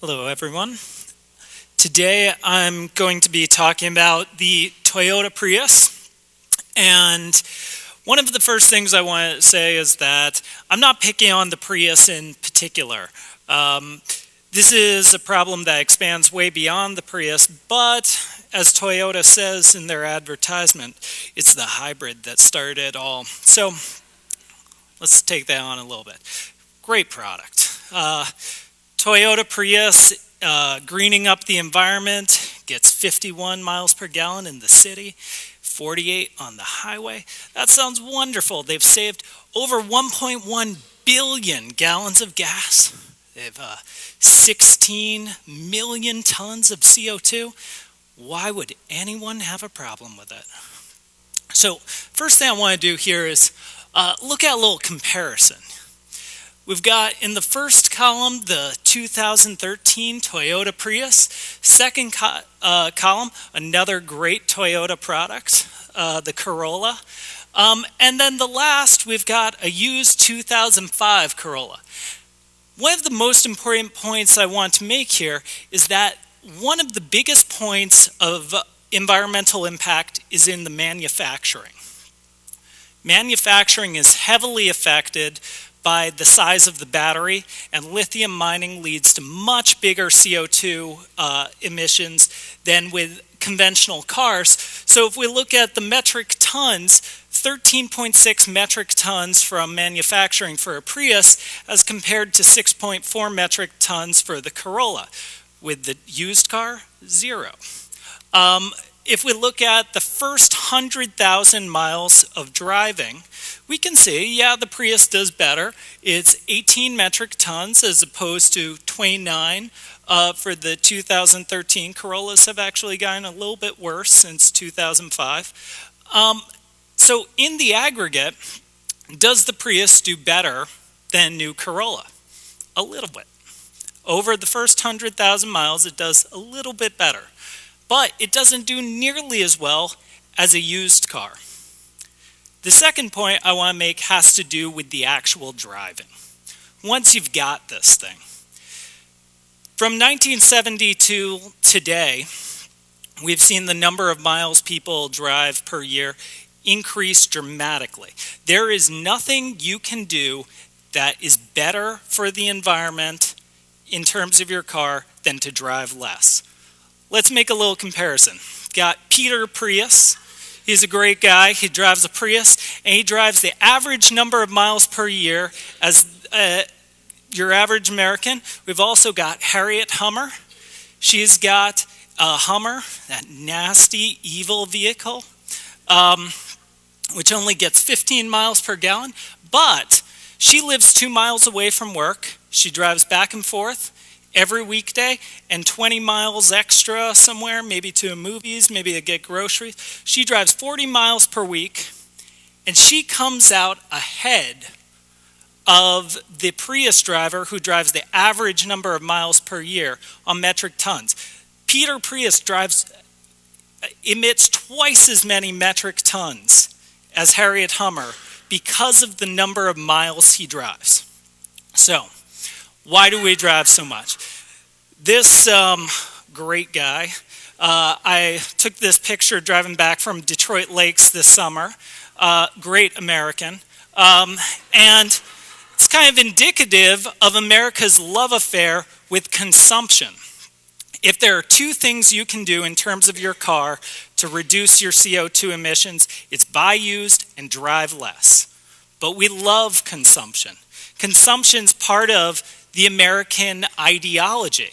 Hello everyone. Today I'm going to be talking about the Toyota Prius, and one of the first things I want to say is that I'm not picking on the Prius in particular. This is a problem that expands way beyond the Prius, but as Toyota says in their advertisement, it's the hybrid that started it all. So let's take that on a little bit. Great product. Toyota Prius, greening up the environment, gets 51 miles per gallon in the city, 48 on the highway. That sounds wonderful. They've saved over 1.1 billion gallons of gas. They've 16 million tons of CO2. Why would anyone have a problem with it? So first thing I want to do here is look at a little comparison. We've got in the first column the 2013 Toyota Prius. Second column, another great Toyota product, the Corolla. And then the last, we've got a used 2005 Corolla. One of the most important points I want to make here is that one of the biggest points of environmental impact is in the manufacturing. Manufacturing is heavily affected by the size of the battery, and lithium mining leads to much bigger CO2 emissions than with conventional cars. So if we look at the metric tons, 13.6 metric tons from manufacturing for a Prius as compared to 6.4 metric tons for the Corolla. With the used car, 0. If we look at the first 100,000 miles of driving, we can see, yeah, the Prius does better. It's 18 metric tons as opposed to 29 for the 2013. Corollas have actually gotten a little bit worse since 2005. So in the aggregate, does the Prius do better than new Corolla? A little bit. Over the first 100,000 miles, it does a little bit better. But it doesn't do nearly as well as a used car. The second point I want to make has to do with the actual driving. Once you've got this thing. From 1970 to today, we've seen the number of miles people drive per year increase dramatically. There is nothing you can do that is better for the environment in terms of your car than to drive less. Let's make a little comparison. Got Peter Prius. He's a great guy. He drives a Prius, and he drives the average number of miles per year as your average American. We've also got Harriet Hummer. She's got a Hummer, that nasty, evil vehicle, which only gets 15 miles per gallon, but she lives 2 miles away from work. She drives back and forth every weekday, and 20 miles extra somewhere, maybe to movies, maybe to get groceries. She drives 40 miles per week, and she comes out ahead of the Prius driver who drives the average number of miles per year on metric tons. Peter Prius emits twice as many metric tons as Harriet Hummer because of the number of miles he drives. So, why do we drive so much? This great guy, I took this picture driving back from Detroit Lakes this summer. Great American. And it's kind of indicative of America's love affair with consumption. If there are two things you can do in terms of your car to reduce your CO2 emissions, it's buy used and drive less. But we love consumption. Consumption's part of the American ideology.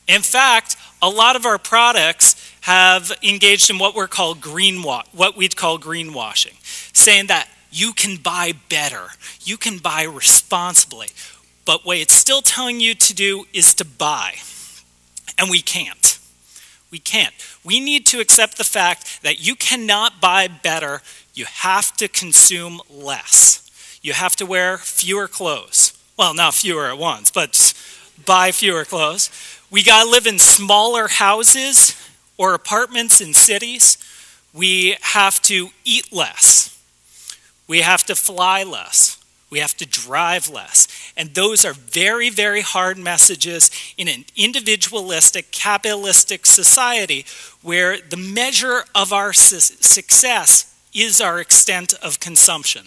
In fact, a lot of our products have engaged in what we'd call greenwashing, saying that you can buy better, you can buy responsibly, but what it's still telling you to do is to buy, and we can't. We can't. We need to accept the fact that you cannot buy better, you have to consume less. You have to wear fewer clothes. Well, not fewer at once, but buy fewer clothes. We gotta live in smaller houses or apartments in cities. We have to eat less. We have to fly less. We have to drive less. And those are very, very hard messages in an individualistic, capitalistic society where the measure of our success is our extent of consumption.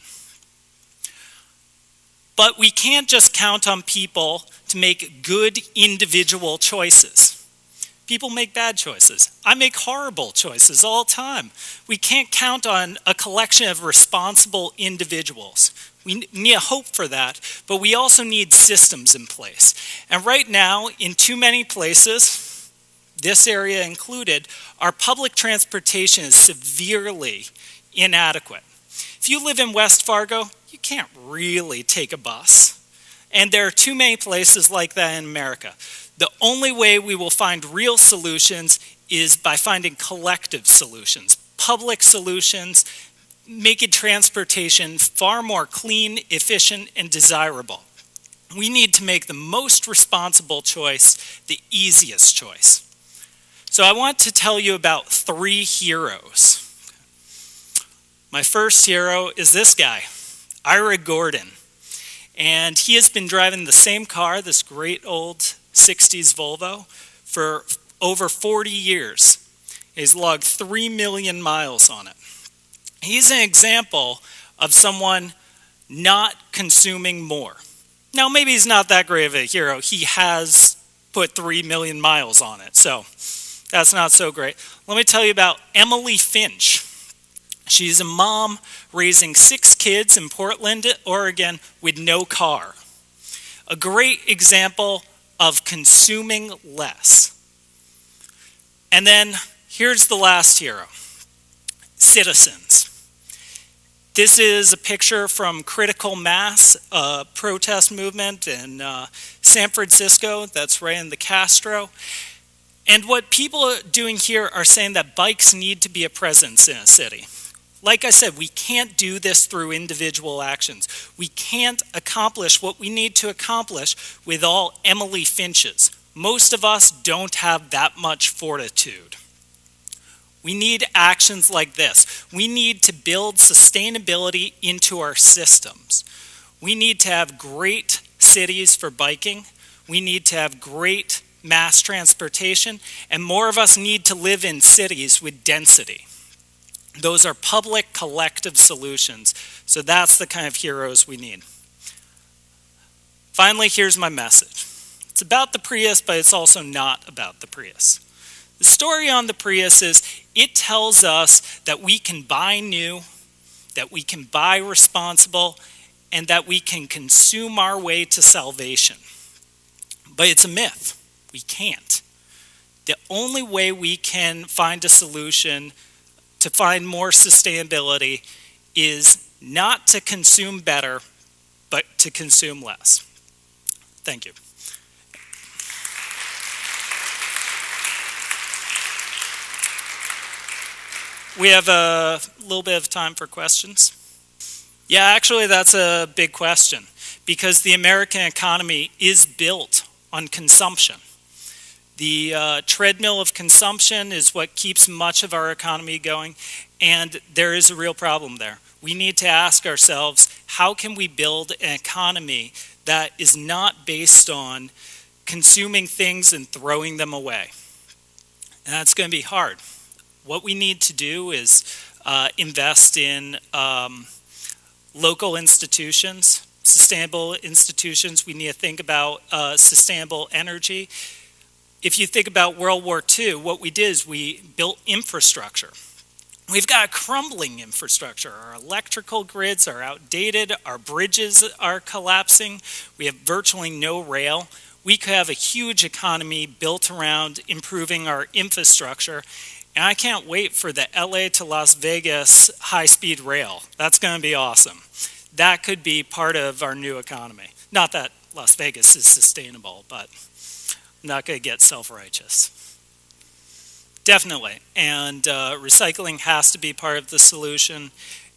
But we can't just count on people to make good individual choices. People make bad choices. I make horrible choices all the time. We can't count on a collection of responsible individuals. We need a hope for that, but we also need systems in place. And right now, in too many places, this area included, our public transportation is severely inadequate. If you live in West Fargo, you can't really take a bus. And there are too many places like that in America. The only way we will find real solutions is by finding collective solutions, public solutions, making transportation far more clean, efficient, and desirable. We need to make the most responsible choice the easiest choice. So I want to tell you about 3 heroes. My first hero is this guy, Ira Gordon. And he has been driving the same car, this great old 60s Volvo, for over 40 years. He's logged 3 million miles on it. He's an example of someone not consuming more. Now, maybe he's not that great of a hero. He has put 3 million miles on it, so that's not so great. Let me tell you about Emily Finch. She's a mom raising 6 kids in Portland, Oregon, with no car. A great example of consuming less. And then here's the last hero, citizens. This is a picture from Critical Mass, a protest movement in San Francisco that's right in the Castro. And what people are doing here are saying that bikes need to be a presence in a city. Like I said, we can't do this through individual actions. We can't accomplish what we need to accomplish with all Emily Finches. Most of us don't have that much fortitude. We need actions like this. We need to build sustainability into our systems. We need to have great cities for biking. We need to have great mass transportation. And more of us need to live in cities with density. Those are public, collective solutions. So that's the kind of heroes we need. Finally, here's my message. It's about the Prius, but it's also not about the Prius. The story on the Prius is it tells us that we can buy new, that we can buy responsible, and that we can consume our way to salvation. But it's a myth. We can't. The only way we can find a solution to find more sustainability is not to consume better, but to consume less. Thank you. We have a little bit of time for questions. Yeah, actually that's a big question because the American economy is built on consumption. The treadmill of consumption is what keeps much of our economy going, and there is a real problem there. We need to ask ourselves, how can we build an economy that is not based on consuming things and throwing them away? And that's going to be hard. What we need to do is invest in local institutions, sustainable institutions. We need to think about sustainable energy. If you think about World War II, what we did is we built infrastructure. We've got a crumbling infrastructure. Our electrical grids are outdated. Our bridges are collapsing. We have virtually no rail. We could have a huge economy built around improving our infrastructure. And I can't wait for the LA to Las Vegas high-speed rail. That's going to be awesome. That could be part of our new economy. Not that Las Vegas is sustainable, but I'm not going to get self-righteous. Definitely. And recycling has to be part of the solution.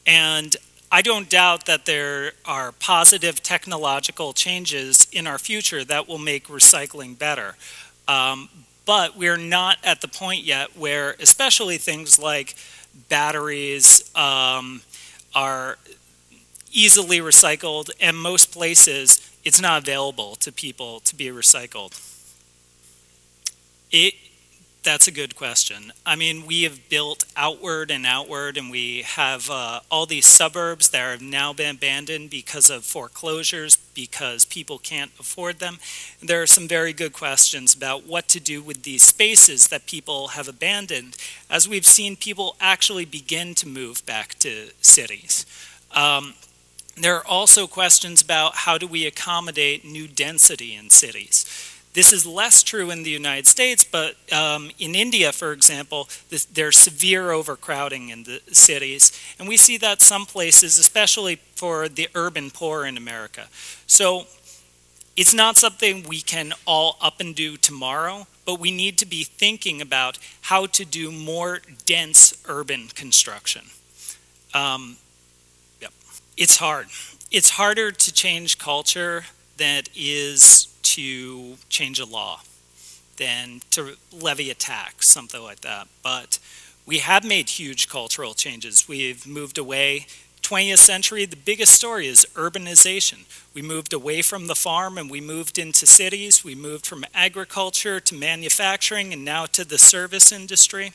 And I don't doubt that there are positive technological changes in our future that will make recycling better. But we're not at the point yet where, especially things like batteries are easily recycled, and most places it's not available to people to be recycled. That's a good question. I mean, we have built outward, and we have all these suburbs that have now been abandoned because of foreclosures, because people can't afford them. There are some very good questions about what to do with these spaces that people have abandoned, as we've seen people actually begin to move back to cities. There are also questions about how do we accommodate new density in cities. This is less true in the United States, but in India, for example, there's severe overcrowding in the cities. And we see that some places, especially for the urban poor in America. So it's not something we can all up and do tomorrow, but we need to be thinking about how to do more dense urban construction. It's hard. It's harder to change culture than it is to change a law, than to levy a tax, something like that. But we have made huge cultural changes. We've moved away. 20th century, the biggest story is urbanization. We moved away from the farm and we moved into cities. We moved from agriculture to manufacturing and now to the service industry.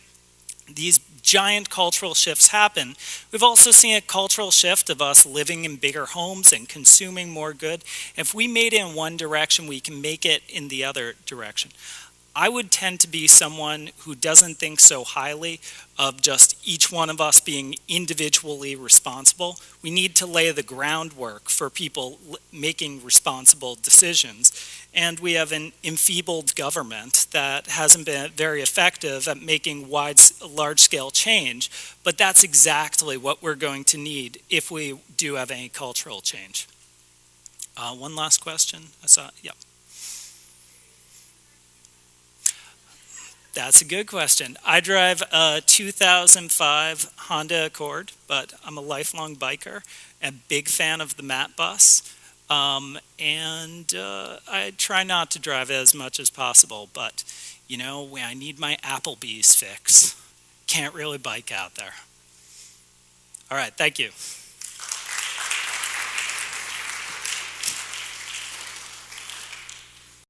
These giant cultural shifts happen. We've also seen a cultural shift of us living in bigger homes and consuming more good. If we made it in one direction, we can make it in the other direction. I would tend to be someone who doesn't think so highly of just each one of us being individually responsible. We need to lay the groundwork for people making responsible decisions. And we have an enfeebled government that hasn't been very effective at making large-scale change, but that's exactly what we're going to need if we do have any cultural change. One last question. Yep. That's a good question. I drive a 2005 Honda Accord, but I'm a lifelong biker, a big fan of the Matt bus, and I try not to drive it as much as possible, but, you know, when I need my Applebee's fix, can't really bike out there. All right, thank you.